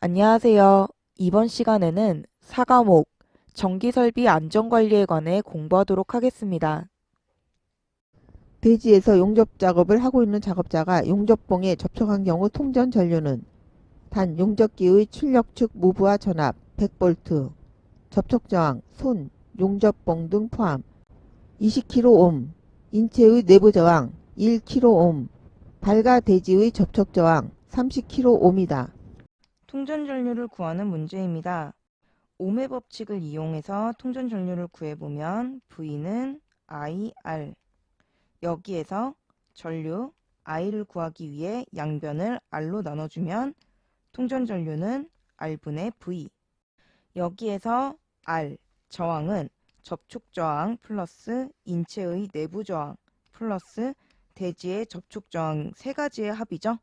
안녕하세요. 이번 시간에는 4과목 전기설비 안전관리에 관해 공부하도록 하겠습니다. 대지에서 용접 작업을 하고 있는 작업자가 용접봉에 접촉한 경우 통전 전류는 단 용접기의 출력축 무브와 전압 100V, 접촉 저항, 손, 용접봉 등 포함 20kΩ, 인체의 내부 저항 1kΩ, 발과 대지의 접촉 저항 30kΩ이다. 통전 전류를 구하는 문제입니다. ohm의 법칙을 이용해서 통전 전류를 구해보면 V는 IR. 여기에서 전류 I를 구하기 위해 양변을 R로 나눠주면 통전 전류는 R분의 V. 여기에서 R, 저항은 접촉 저항 플러스 인체의 내부 저항 플러스 대지의 접촉 저항 세 가지의 합이죠.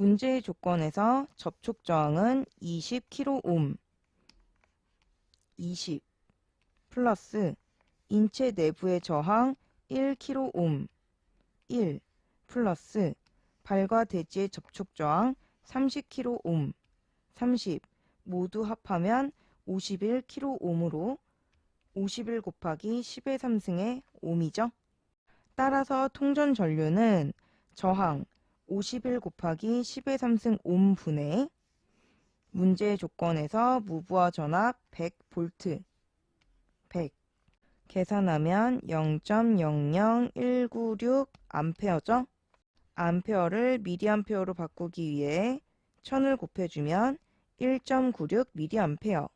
문제의 조건에서 접촉 저항은 20kΩ, 20 플러스 인체 내부의 저항 1kΩ, 1 플러스 발과 대지의 접촉 저항 30kΩ, 30 모두 합하면 51kΩ으로 51 곱하기 10의 3승의 ohm이죠. 따라서 통전 전류는 저항 51 곱하기 10의 3승 ohm분의 문제의 조건에서 무브와 전압 100V 100 계산하면 0.00196 암페어죠. 암페어를 미리암페어로 바꾸기 위해 1000을 곱해주면 1.96 미리암페어.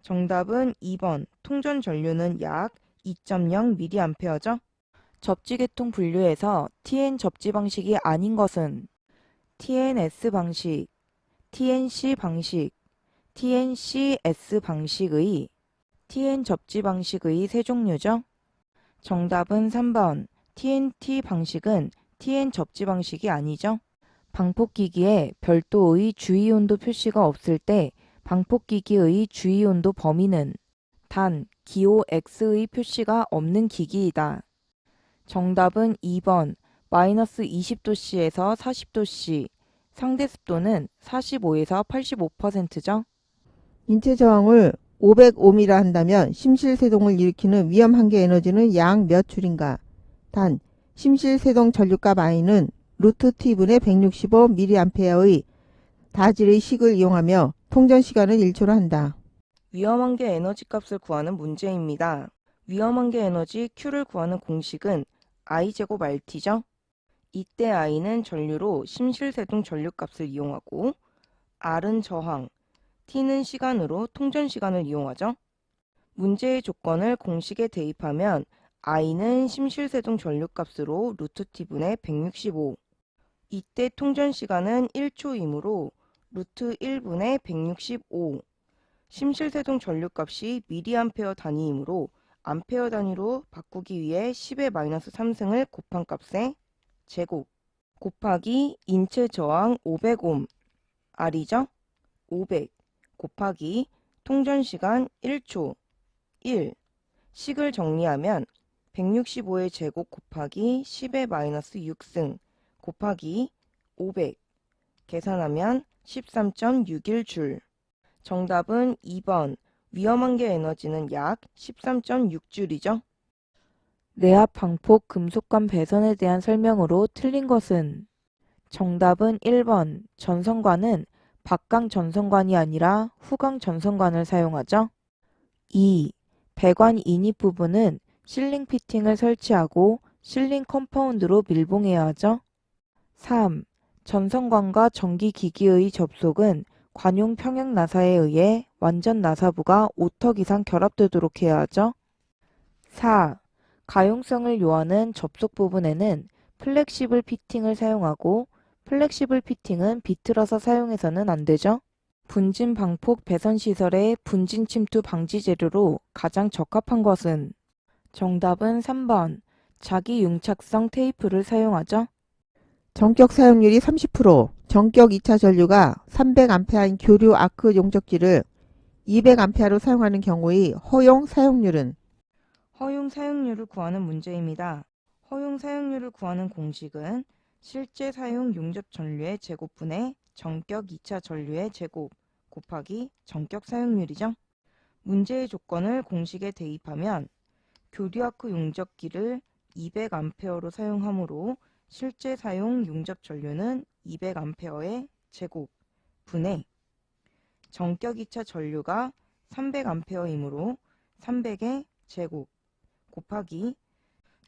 정답은 2번 통전 전류는 약 2.0 미리암페어죠. 접지계통 분류에서 TN 접지 방식이 아닌 것은 TNS 방식, TNC 방식, TNCS 방식의 TN 접지 방식의 세 종류죠. 정답은 3번 TNT 방식은 TN 접지 방식이 아니죠. 방폭기기에 별도의 주의온도 표시가 없을 때 방폭기기의 주의온도 범위는 단 기호 X의 표시가 없는 기기이다. 정답은 2번 마이너스 20도씨에서 40도씨, 상대 습도는 45에서 85%죠. 인체 저항을 500ohm이라 한다면 심실세동을 일으키는 위험 한계 에너지는 약 몇 줄인가? 단, 심실세동 전류값 I는 루트 T분의 165mA의 다질의 식을 이용하며 통전 시간을 1초로 한다. 위험한계 에너지 값을 구하는 문제입니다. 위험한계 에너지 Q를 구하는 공식은 I제곱 RT죠. 이때 I는 전류로 심실세동 전류값을 이용하고 R은 저항, T는 시간으로 통전 시간을 이용하죠. 문제의 조건을 공식에 대입하면 I는 심실세동 전류값으로 루트 T분의 165. 이때 통전 시간은 1초이므로 루트 1분의 165. 심실세동 전류값이 미리암페어 단위이므로 암페어 단위로 바꾸기 위해 10의 마이너스 3승을 곱한 값에 제곱 곱하기 인체 저항 500옴 R이죠? 500 곱하기 통전 시간 1초 1 식을 정리하면 165의 제곱 곱하기 10의 마이너스 6승 곱하기 500 계산하면 13.61줄. 정답은 2번 위험한계 에너지는 약 13.6줄이죠. 내압 방폭 금속관 배선에 대한 설명으로 틀린 것은 정답은 1번 전선관은 박강 전선관이 아니라 후강 전선관을 사용하죠. 2. 배관 인입 부분은 실링 피팅을 설치하고 실링 컴파운드로 밀봉해야 하죠. 3. 전선관과 전기기기의 접속은 관용 평형 나사에 의해 완전 나사부가 5턱 이상 결합되도록 해야 하죠. 4. 가용성을 요하는 접속 부분에는 플렉시블 피팅을 사용하고 플렉시블 피팅은 비틀어서 사용해서는 안 되죠. 분진 방폭 배선 시설의 분진 침투 방지 재료로 가장 적합한 것은 정답은 3번 자기 융착성 테이프를 사용하죠. 전격 사용률이 30%, 전격 2차 전류가 300A인 교류 아크 용접기를 200A로 사용하는 경우의 허용 사용률은 허용 사용률을 구하는 문제입니다. 허용 사용률을 구하는 공식은 실제 사용 용접 전류의 제곱분의 전격 2차 전류의 제곱 곱하기 전격 사용률이죠. 문제의 조건을 공식에 대입하면 교류아크 용접기를 200A로 사용하므로 실제 사용 용접 전류는 200A의 제곱 분의 전격 2차 전류가 300A이므로 300의 제곱 곱하기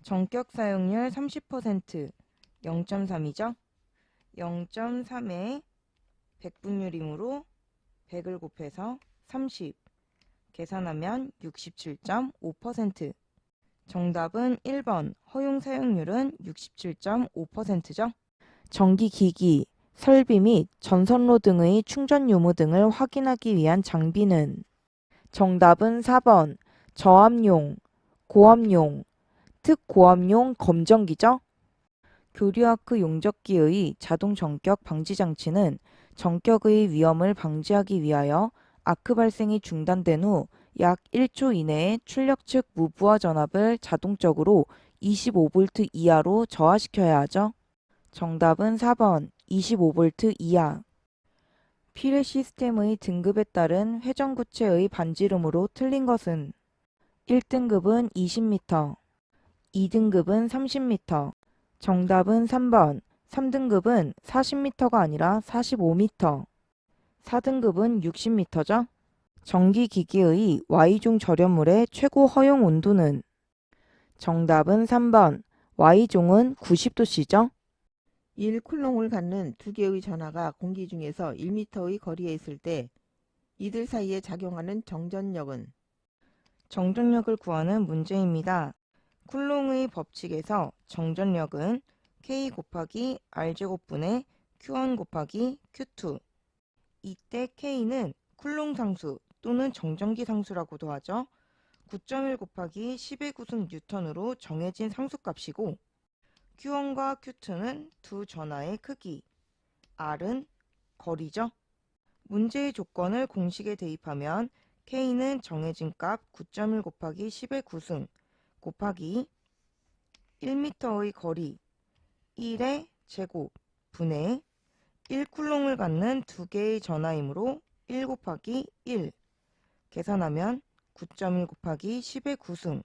전격 사용률 30% 0.3이죠. 0.3의 100분율이므로 100을 곱해서 30 계산하면 67.5%. 정답은 1번 허용 사용률은 67.5%죠. 전기기기, 설비 및 전선로 등의 충전 유무 등을 확인하기 위한 장비는 정답은 4번 저압용, 고압용, 특고압용 검정기죠. 교류아크 용접기의 자동 전격 방지 장치는 전격의 위험을 방지하기 위하여 아크 발생이 중단된 후 약 1초 이내에 출력 측 무부하 전압을 자동적으로 25V 이하로 저하시켜야 하죠. 정답은 4번 25V 이하. 피레 시스템의 등급에 따른 회전구체의 반지름으로 틀린 것은 1등급은 20m, 2등급은 30m. 정답은 3번 3등급은 40m가 아니라 45m. 4등급은 60m죠. 전기기기의 Y종 절연물의 최고 허용 온도는 정답은 3번 Y종은 90도씨죠. 1쿨롱을 갖는 두 개의 전하가 공기 중에서 1m의 거리에 있을 때 이들 사이에 작용하는 정전력은 정전력을 구하는 문제입니다. 쿨롱의 법칙에서 정전력은 K 곱하기 R제곱분의 Q1 곱하기 Q2. 이때 K는 쿨롱 상수 또는 정전기 상수라고도 하죠. 9.1 곱하기 10의 9승 뉴턴으로 정해진 상수값이고 Q1과 Q2는 두 전하의 크기, R은 거리죠. 문제의 조건을 공식에 대입하면 K는 정해진 값 9.1 곱하기 10의 9승 곱하기 1m의 거리 1의 제곱 분의 1쿨롱을 갖는 두 개의 전하이므로 1 곱하기 1 계산하면 9.1 곱하기 10의 9승.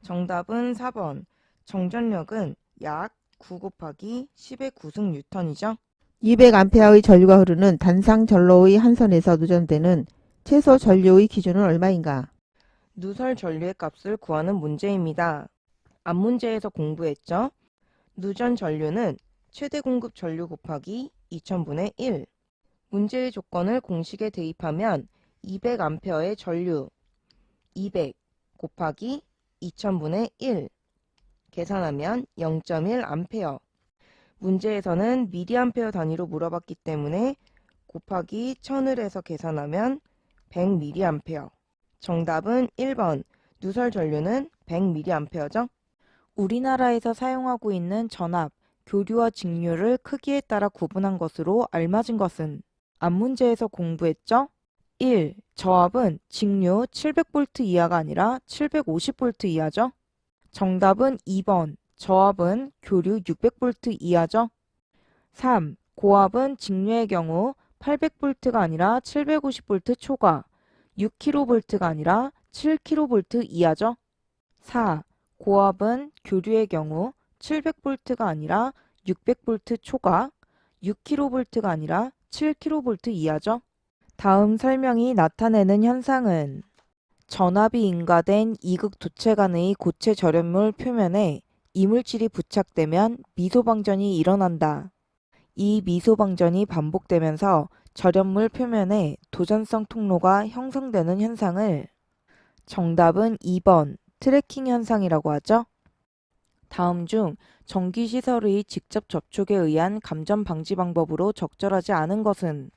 정답은 4번 정전력은 약 9 곱하기 10의 9승 뉴턴이죠. 200A의 전류가 흐르는 단상 전로의 한 선에서 누전되는 최소 전류의 기준은 얼마인가? 누설 전류의 값을 구하는 문제입니다. 앞 문제에서 공부했죠. 누전 전류는 최대 공급 전류 곱하기 2000분의 1. 문제의 조건을 공식에 대입하면 200A의 전류 200 곱하기 2000분의 1 계산하면 0.1A. 문제에서는 미리암페어 단위로 물어봤기 때문에 곱하기 1000을 해서 계산하면 100mA. 정답은 1번 누설 전류는 100mA죠. 우리나라에서 사용하고 있는 전압, 교류와 직류를 크기에 따라 구분한 것으로 알맞은 것은 앞 문제에서 공부했죠? 1. 저압은 직류 700V 이하가 아니라 750V 이하죠? 정답은 2번. 저압은 교류 600V 이하죠? 3. 고압은 직류의 경우 800V가 아니라 750V 초과, 6kV가 아니라 7kV 이하죠? 4. 고압은 교류의 경우 700V가 아니라 600V 초과, 6kV가 아니라 7kV 이하죠? 다음 설명이 나타내는 현상은 전압이 인가된 이극 도체간의 고체 절연물 표면에 이물질이 부착되면 미소방전이 일어난다. 이 미소방전이 반복되면서 절연물 표면에 도전성 통로가 형성되는 현상을 정답은 2번 트래킹 현상이라고 하죠. 다음 중 전기시설의 직접 접촉에 의한 감전 방지 방법으로 적절하지 않은 것은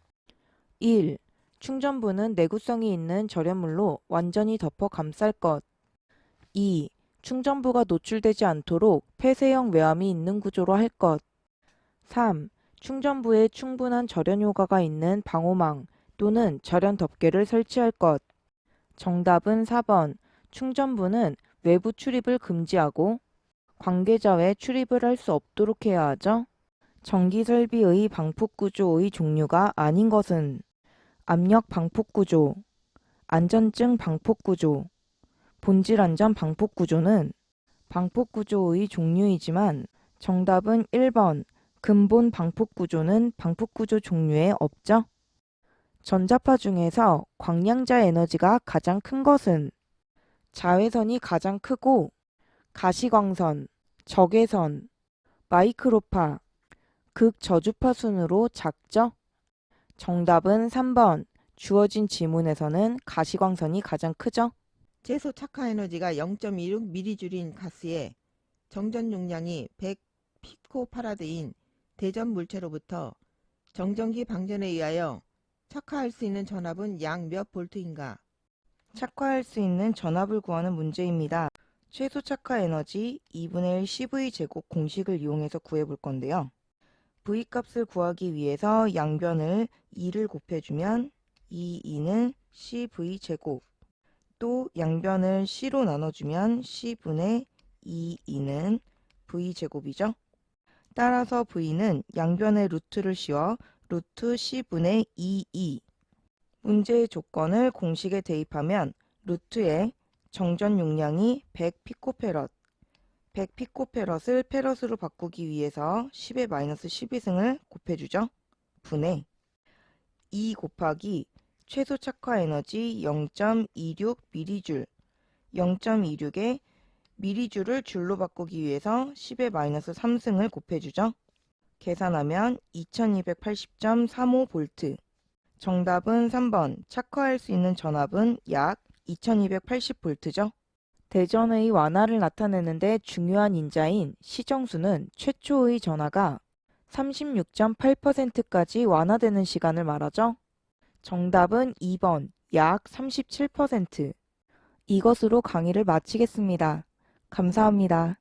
1. 충전부는 내구성이 있는 절연물로 완전히 덮어 감쌀 것. 2. 충전부가 노출되지 않도록 폐쇄형 외암이 있는 구조로 할 것. 3. 충전부에 충분한 절연 효과가 있는 방호망 또는 절연 덮개를 설치할 것. 정답은 4번. 충전부는 외부 출입을 금지하고 관계자 외 출입을 할 수 없도록 해야 하죠. 전기 설비의 방폭 구조의 종류가 아닌 것은 압력 방폭 구조, 안전증 방폭 구조, 본질 안전 방폭 구조는 방폭 구조의 종류이지만 정답은 1번 근본 방폭 구조는 방폭 구조 종류에 없죠. 전자파 중에서 광량자 에너지가 가장 큰 것은 자외선이 가장 크고 가시광선, 적외선, 마이크로파, 극저주파 순으로 작죠? 정답은 3번. 주어진 지문에서는 가시광선이 가장 크죠? 최소 착화 에너지가 0.26mJ인 가스에 정전 용량이 100 피코파라드인 대전 물체로부터 정전기 방전에 의하여 착화할 수 있는 전압은 약 몇 볼트인가? 착화할 수 있는 전압을 구하는 문제입니다. 최소 착화 에너지 2분의 1 CV 제곱 공식을 이용해서 구해볼 건데요. V 값을 구하기 위해서 양변을 2를 곱해주면 이 2는 CV 제곱, 또 양변을 C로 나눠주면 C분의 2는 V 제곱이죠. 따라서 V는 양변에 루트를 씌워 루트 C분의 2. 문제의 조건을 공식에 대입하면 루트에 정전 용량이 100 피코페럿, 100 피코페럿을 페럿으로 바꾸기 위해서 10의 마이너스 12승을 곱해주죠. 분의 2 곱하기 최소 착화 에너지 0.26mJ, 0.26에 mJ를 줄로 바꾸기 위해서 10의 마이너스 3승을 곱해주죠. 계산하면 2280.35V. 정답은 3번. 착화할 수 있는 전압은 약 2280V죠. 대전의 완화를 나타내는데 중요한 인자인 시정수는 최초의 전하가 36.8%까지 완화되는 시간을 말하죠. 정답은 2번, 약 37%. 이것으로 강의를 마치겠습니다. 감사합니다.